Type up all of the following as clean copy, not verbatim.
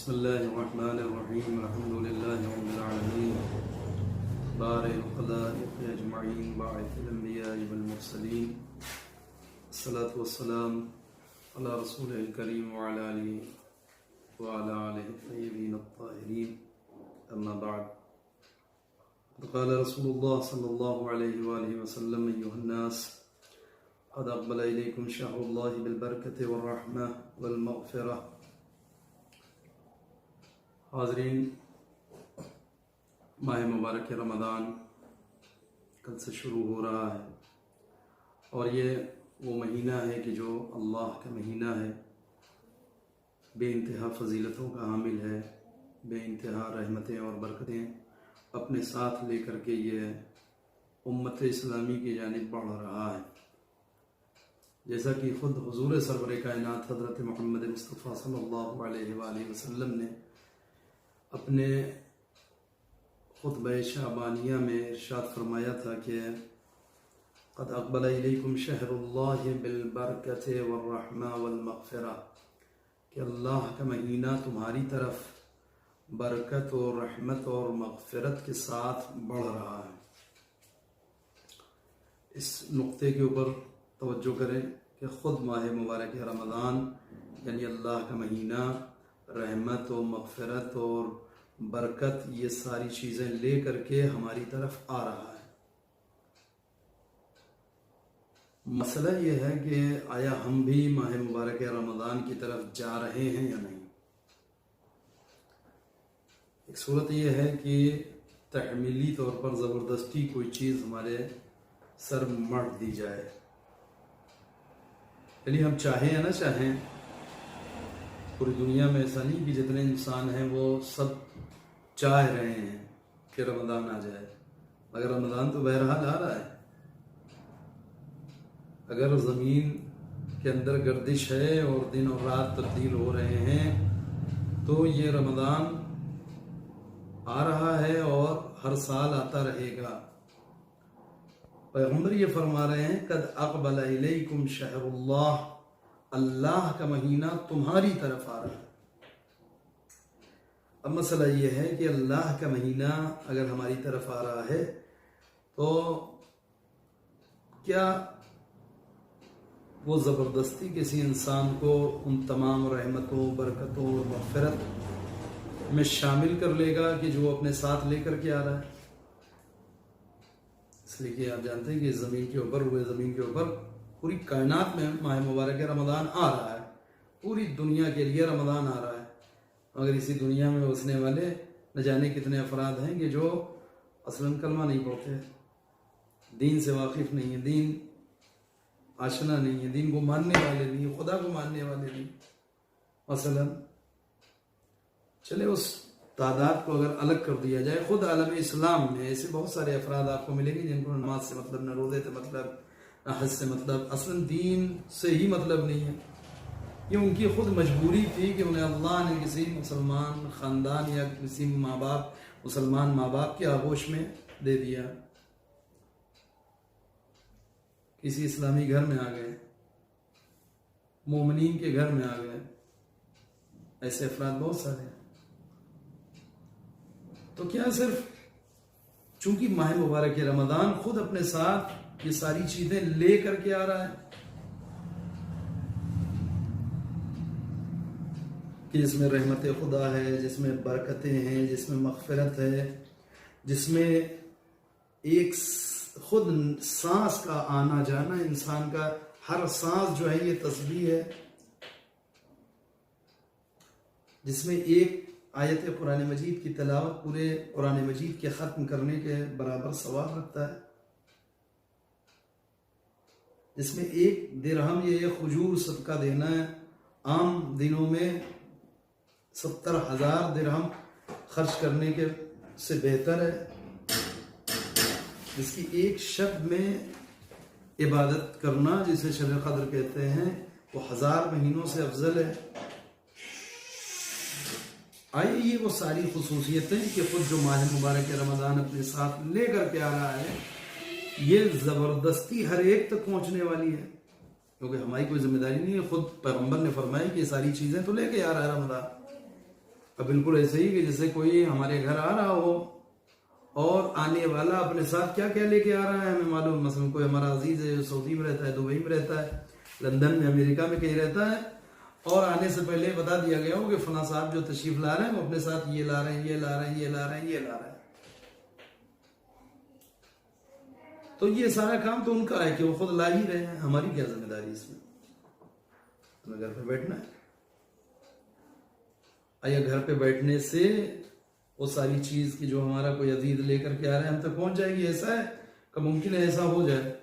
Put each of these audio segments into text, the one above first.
بسم الله الرحمن الرحيم الحمد لله رب العالمين بارئ الخلائق أجمعين باعث الأنبياء والمرسلين الصلاة والسلام على رسوله الكريم وعلى آله الطيبين الطاهرين أما بعد قال رسول الله صلى الله عليه وآله وسلم أيها الناس قد أقبل إليكم شهر الله بالبركة والرحمة والمغفرة. حاضرین، ماہ مبارک رمضان کل سے شروع ہو رہا ہے اور یہ وہ مہینہ ہے کہ جو اللہ کا مہینہ ہے، بے انتہا فضیلتوں کا حامل ہے، بے انتہا رحمتیں اور برکتیں اپنے ساتھ لے کر کے یہ امت اسلامی کی جانب بڑھ رہا ہے. جیسا کہ خود حضور سرور کائنات حضرت محمد مصطفیٰ صلی اللہ علیہ وآلہ وسلم نے اپنے خطبہ شعبانیہ میں ارشاد فرمایا تھا کہ قد اقبل الیکم شہر اللہ بالبرکۃ والرحمہ والمغفرہ، کہ اللہ کا مہینہ تمہاری طرف برکت اور رحمت اور مغفرت کے ساتھ بڑھ رہا ہے. اس نقطے کے اوپر توجہ کریں کہ خود ماہ مبارک رمضان یعنی اللہ کا مہینہ رحمت و مغفرت اور برکت یہ ساری چیزیں لے کر کے ہماری طرف آ رہا ہے. مسئلہ یہ ہے کہ آیا ہم بھی ماہ مبارک رمضان کی طرف جا رہے ہیں یا نہیں. ایک صورت یہ ہے کہ تحمیلی طور پر زبردستی کوئی چیز ہمارے سر مڑ دی جائے، یعنی ہم چاہیں یا نہ چاہیں. پوری دنیا میں ایسا نہیں کہ جتنے انسان ہیں وہ سب چاہ رہے ہیں کہ رمضان آ جائے، مگر رمضان تو بہرحال آ رہا ہے. اگر زمین کے اندر گردش ہے اور دن اور رات تبدیل ہو رہے ہیں تو یہ رمضان آ رہا ہے اور ہر سال آتا رہے گا. پیغمبر یہ فرما رہے ہیں قد اقبل الیکم شہر اللہ، اللہ کا مہینہ تمہاری طرف آ رہا ہے. اب مسئلہ یہ ہے کہ اللہ کا مہینہ اگر ہماری طرف آ رہا ہے تو کیا وہ زبردستی کسی انسان کو ان تمام رحمتوں برکتوں اور مغفرت میں شامل کر لے گا کہ جو اپنے ساتھ لے کر کے آ رہا ہے؟ اس لیے کہ آپ جانتے ہیں کہ زمین کے اوپر پوری کائنات میں ماہ مبارک رمضان آ رہا ہے. پوری دنیا کے لیے رمضان آ رہا ہے، مگر اسی دنیا میں بسنے والے نہ جانے کتنے افراد ہیں کہ جو اصلاً کلمہ نہیں پڑھتے، دین سے واقف نہیں ہیں، دین آشنا نہیں ہے، دین کو ماننے والے نہیں، خدا کو ماننے والے نہیں. مثلاً چلے اس تعداد کو اگر الگ کر دیا جائے، خود عالم اسلام میں ایسے بہت سارے افراد آپ کو ملیں گے جن کو نماز سے مطلب، نہ روزے سے مطلب، نہ حج سے مطلب، اصلاً دین سے ہی مطلب نہیں ہے. یہ ان کی خود مجبوری تھی کہ انہیں اللہ نے کسی مسلمان خاندان یا کسی مسلمان ماں باپ کے آغوش میں دے دیا، کسی اسلامی گھر میں آ گئے، مومنین کے گھر میں آ گئے. ایسے افراد بہت سارے ہیں. تو کیا صرف چونکہ ماہ مبارک رمضان خود اپنے ساتھ یہ ساری چیزیں لے کر کے آ رہا ہے کہ جس میں رحمت خدا ہے، جس میں برکتیں ہیں، جس میں مغفرت ہے، جس میں ایک خود سانس کا آنا جانا، انسان کا ہر سانس جو ہے یہ تسبیح ہے، جس میں ایک آیت قرآن مجید کی تلاوت پورے قرآن مجید کے ختم کرنے کے برابر ثواب رکھتا ہے، جس میں ایک درہم یا ایک کھجور صدقہ دینا ہے عام دنوں میں 70,000 درہم خرچ کرنے کے سے بہتر ہے، جس کی ایک شب میں عبادت کرنا جسے شب قدر کہتے ہیں وہ 1000 مہینوں سے افضل ہے. آئیے یہ وہ ساری خصوصیتیں کہ خود جو ماہ مبارک رمضان اپنے ساتھ لے کر کے آ رہا ہے یہ زبردستی ہر ایک تک پہنچنے والی ہے، کیونکہ ہماری کوئی ذمہ داری نہیں ہے. خود پیغمبر نے فرمایا کہ یہ ساری چیزیں تو لے کے آ رہا ہے رمضان. اب بالکل ایسے ہی کہ جیسے کوئی ہمارے گھر آ رہا ہو اور آنے والا اپنے ساتھ کیا کیا لے کے آ رہا ہے ہمیں معلوم. مثلا کوئی ہمارا عزیز ہے جو سعودی میں رہتا ہے, دبئی میں رہتا ہے, لندن میں, امریکہ میں کہیں رہتا ہے, اور آنے سے پہلے بتا دیا گیا ہو کہ فلاں صاحب جو تشریف لا رہے ہیں وہ اپنے ساتھ یہ لا رہے ہیں, یہ لا رہے ہیں, یہ لا رہے ہیں, یہ لا رہے ہیں. تو یہ سارا کام تو ان کا ہے کہ وہ خود لا ہی رہے ہیں. ہماری کیا ذمہ داری اس میں؟ ہمیں گھر پہ بیٹھنا ہے. آیا گھر پہ بیٹھنے سے وہ ساری چیز کی جو ہمارا کوئی عزیز لے کر کے آ رہے ہیں ہم تک پہنچ جائے گی؟ ایسا ہے کہ ممکن ہے ایسا ہو جائے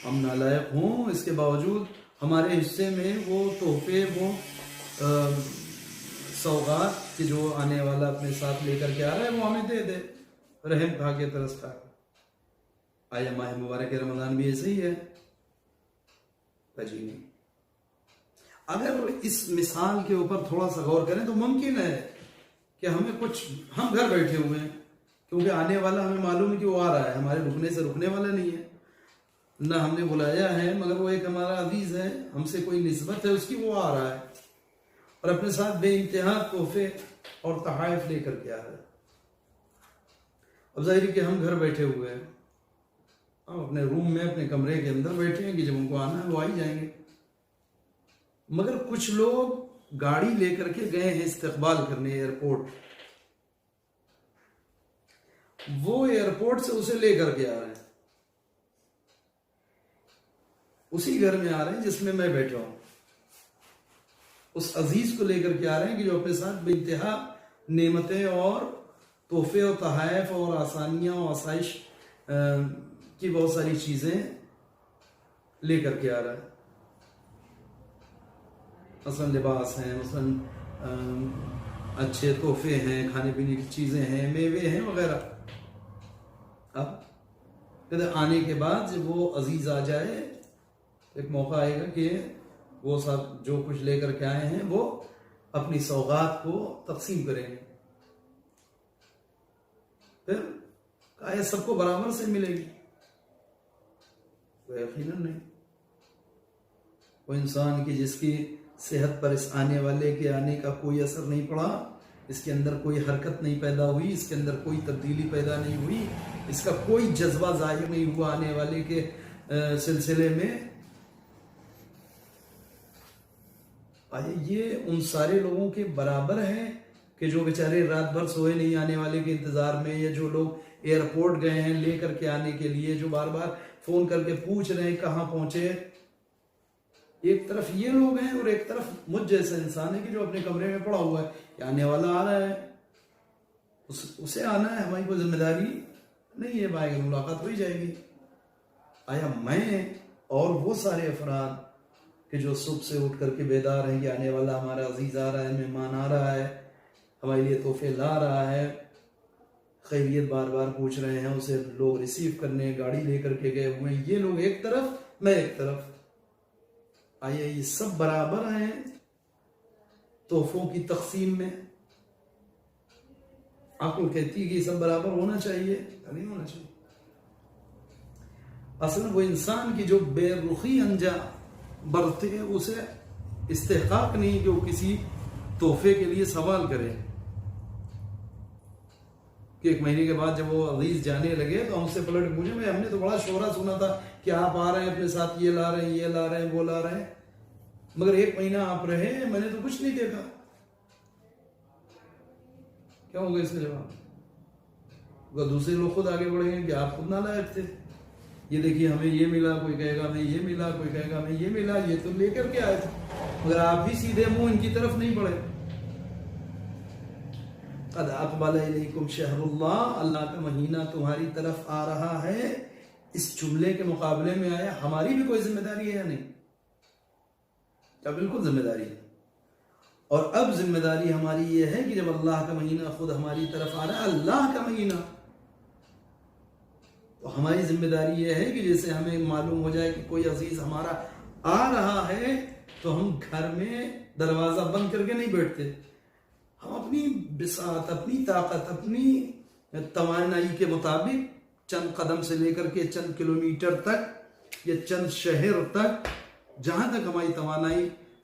ہم نالائق ہوں, اس کے باوجود ہمارے حصے میں وہ تحفے, وہ سوغات کہ جو آنے والا اپنے ساتھ لے کر کے آ رہا ہے وہ ہمیں دے دے, رحم کھا کے, ترس کھا کے. آیا ماہ مبارک رمضان بھی ایسے ہی ہے؟ جی نہیں. اگر اس مثال کے اوپر تھوڑا سا غور کریں تو ممکن ہے کہ ہمیں کچھ, ہم گھر بیٹھے ہوئے ہیں کیونکہ آنے والا ہمیں معلوم ہے کہ وہ آ رہا ہے, ہمارے رکنے سے رکنے والا نہیں ہے, نہ ہم نے بلایا ہے, مگر وہ ایک ہمارا عزیز ہے, ہم سے کوئی نسبت ہے اس کی, وہ آ رہا ہے اور اپنے ساتھ بے انتہا تحفے اور تحائف لے کر کے آ رہا ہے. اب ظاہر ہے کہ ہم گھر بیٹھے ہوئے ہیں, ہم اپنے روم میں, اپنے کمرے کے اندر بیٹھے ہیں کہ جب ان کو آنا ہے وہ آ ہی جائیں گے. مگر کچھ لوگ گاڑی لے کر کے گئے ہیں استقبال کرنے ایئرپورٹ, وہ ایئرپورٹ سے اسے لے کر کے آ رہے ہیں, اسی گھر میں آ رہے ہیں جس میں بیٹھا ہوں, اس عزیز کو لے کر کے آ رہے ہیں کہ جو اپنے ساتھ بے انتہا نعمتیں اور تحفے اور تحائف اور آسانیاں اور آسائش کی بہت ساری چیزیں لے کر کے آ رہا ہے. مثلا لباس ہیں, مثلا اچھے تحفے ہیں, کھانے پینے کی چیزیں ہیں, میوے ہیں وغیرہ. اب کہتے آنے کے بعد جب وہ عزیز آ جائے ایک موقع آئے گا کہ وہ سب جو کچھ لے کر کے آئے ہیں وہ اپنی سوغات کو تقسیم کریں گے. پھر کہا سب کو برابر سے ملے گی؟ یقیناً نہیں. وہ انسان کی جس کی صحت پر اس آنے والے کے آنے کا کوئی اثر نہیں پڑا, اس کے اندر کوئی حرکت نہیں پیدا ہوئی, اس کے اندر کوئی تبدیلی پیدا نہیں ہوئی, اس کا کوئی جذبہ ظاہر نہیں ہوا آنے والے کے سلسلے میں, یہ ان سارے لوگوں کے برابر ہیں کہ جو بیچارے رات بھر سوئے نہیں آنے والے کے انتظار میں, یا جو لوگ ایئرپورٹ گئے ہیں لے کر کے آنے کے لیے, جو بار بار فون کر کے پوچھ رہے ہیں کہاں پہنچے. ایک طرف یہ لوگ ہیں اور ایک طرف مجھ جیسا انسان ہے کہ جو اپنے کمرے میں پڑا ہوا ہے کہ آنے والا آ رہا ہے, اسے آنا ہے, ہماری کوئی ذمہ داری نہیں ہے, بھائی کی ملاقات ہو ہی جائے گی. آیا میں اور وہ سارے افراد کہ جو صبح سے اٹھ کر کے بیدار ہیں کہ آنے والا ہمارا عزیز آ رہا ہے, مہمان آ رہا ہے, ہمارے لیے تحفے لا رہا ہے, خیریت بار بار پوچھ رہے ہیں, اسے لوگ ریسیو کرنے گاڑی لے کر کے گئے ہوئے ہیں, یہ لوگ ایک طرف, میں ایک طرف. آئیے یہ سب برابر ہیں تحفوں کی تقسیم میں؟ عقل کہتی ہے کہ یہ سب برابر ہونا چاہیے, نہیں ہونا چاہیے. اصل وہ انسان کی جو بے رخی انجام برتے ہیں اسے استحقاق نہیں کہ وہ کسی تحفے کے لیے سوال کرے. کہ ایک مہینے کے بعد جب وہ عزیز جانے لگے تو ہم سے پلٹ پوچھے, میں ہم نے تو بڑا شعرا سنا تھا کہ آپ آ رہے ہیں اپنے ساتھ, یہ لا رہے ہیں, یہ لا رہے ہیں, وہ لا رہے ہیں, مگر ایک مہینہ آپ رہے, میں نے تو کچھ نہیں دیکھا. کیا ہوگا اس کا جواب؟ دوسرے لوگ خود آگے بڑھیں گے کہ آپ خود نالائق تھے, یہ دیکھیے ہمیں یہ ملا, کوئی کہے گا ہمیں یہ ملا, کوئی کہے گا ہمیں یہ ملا, یہ تو لے کر کے آئے تھے, مگر آپ بھی سیدھے منہ ان کی طرف نہیں بڑھے. قد اقبل الیکم شہر اللہ, اللہ کا مہینہ تمہاری طرف آ رہا ہے. اس جملے کے مقابلے میں آیا ہماری بھی کوئی ذمہ داری ہے یا نہیں؟ کیا بالکل ذمہ داری ہے. اور اب ذمہ داری ہماری یہ ہے کہ جب اللہ کا مہینہ خود ہماری طرف آ رہا ہے, اللہ کا مہینہ, تو ہماری ذمہ داری یہ ہے کہ جیسے ہمیں معلوم ہو جائے کہ کوئی عزیز ہمارا آ رہا ہے تو ہم گھر میں دروازہ بند کر کے نہیں بیٹھتے, ہم اپنی بساط, اپنی طاقت, اپنی توانائی کے مطابق چند قدم سے لے کر کے چند کلومیٹر تک یا چند شہر تک, جہاں تک ہماری توانائی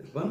53।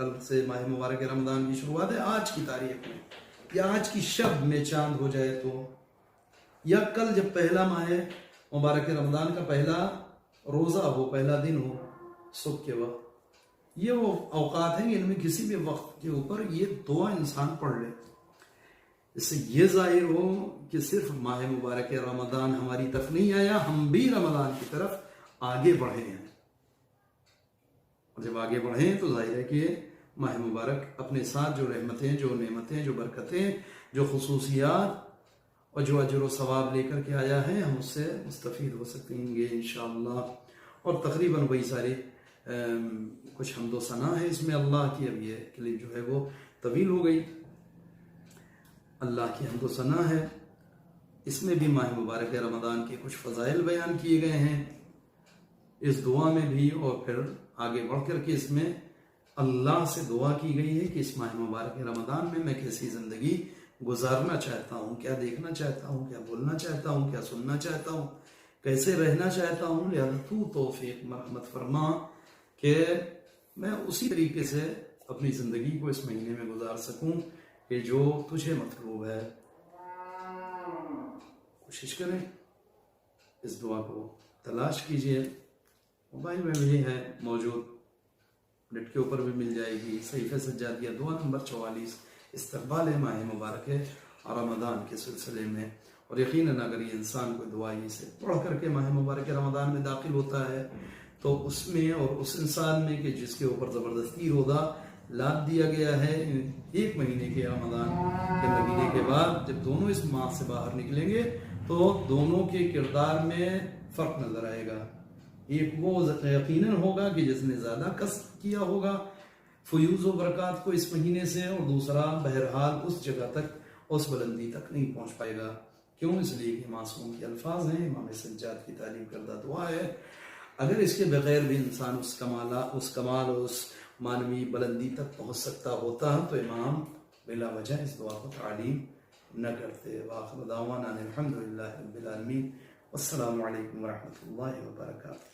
کل سے ماہ مبارک رمضان کی شروعات ہے، آج کی تاریخ میں یا آج کی شب میں چاند ہو جائے تو، یا کل جب پہلا ماہ مبارک رمضان کا پہلا روزہ ہو، پہلا دن ہو صبح کے وقت، یہ وہ اوقات ہیں ان میں کسی بھی وقت کے اوپر یہ دعا انسان پڑھ لے، اس سے یہ ظاہر ہو کہ صرف ماہ مبارک رمضان ہماری طرف نہیں آیا، ہم بھی رمضان کی طرف آگے بڑھے ہیں، اور جب آگے بڑھیں تو ظاہر ہے کہ ماہ مبارک اپنے ساتھ جو رحمتیں، جو نعمتیں، جو برکتیں، جو خصوصیات اور جو اجر و ثواب لے کر کے آیا ہے، ہم اس سے مستفید ہو سکیں گے انشاءاللہ۔ اور تقریباً وہی سارے کچھ حمد و ثنا ہے اس میں اللہ کی، اب یہ کلپ جو ہے وہ طویل ہو گئی، اللہ کی حمد و ثنا ہے، اس میں بھی ماہ مبارک رمضان کے کچھ فضائل بیان کیے گئے ہیں اس دعا میں بھی، اور پھر آگے بڑھ کر کے اس میں اللہ سے دعا کی گئی ہے کہ اس ماہ مبارک رمضان میں کیسی زندگی گزارنا چاہتا ہوں، کیا دیکھنا چاہتا ہوں، کیا بولنا چاہتا ہوں، کیا سننا چاہتا ہوں، کیسے رہنا چاہتا ہوں، لہذا تو توفیق مرحمت فرما کہ میں اسی طریقے سے اپنی زندگی کو اس مہینے میں گزار سکوں کہ جو تجھے مطلوب ہے۔ کوشش کریں، اس دعا کو تلاش کیجئے، موبائل میں بھی ہے موجود، نیٹ کے اوپر بھی مل جائے گی، صحیفہ سجادیہ دعا نمبر 44، استقبال ماہ مبارک رمضان کے سلسلے میں۔ اور یقیناً اگر یہ انسان کوئی دعائی سے پڑھ کر کے ماہ مبارک رمضان میں داخل ہوتا ہے تو اس میں اور اس انسان میں کہ جس کے اوپر زبردستی روزہ لاد دیا گیا ہے ایک مہینے کے رمضان کے مہینے کے بعد، جب دونوں اس ماہ سے باہر نکلیں گے تو دونوں کے کردار میں فرق نظر آئے گا۔ ایک وہ یقیناً ہوگا کہ جس نے زیادہ کسب کیا ہوگا فیوز و برکات کو اس مہینے سے، اور دوسرا بہرحال اس جگہ تک، اس بلندی تک نہیں پہنچ پائے گا۔ کیوں؟ اس لیے کہ معصوم کے الفاظ ہیں، امام سجاد کی تعلیم کردہ دعا ہے، اگر اس کے بغیر بھی انسان اس کمال اور اس معنوی بلندی تک پہنچ سکتا ہوتا تو امام بلا وجہ اس دعا کو تعلیم نہ کرتے۔ وآخر دعوانا الحمدللہ رب العالمین، والسلام علیکم ورحمۃ اللہ وبرکاتہ۔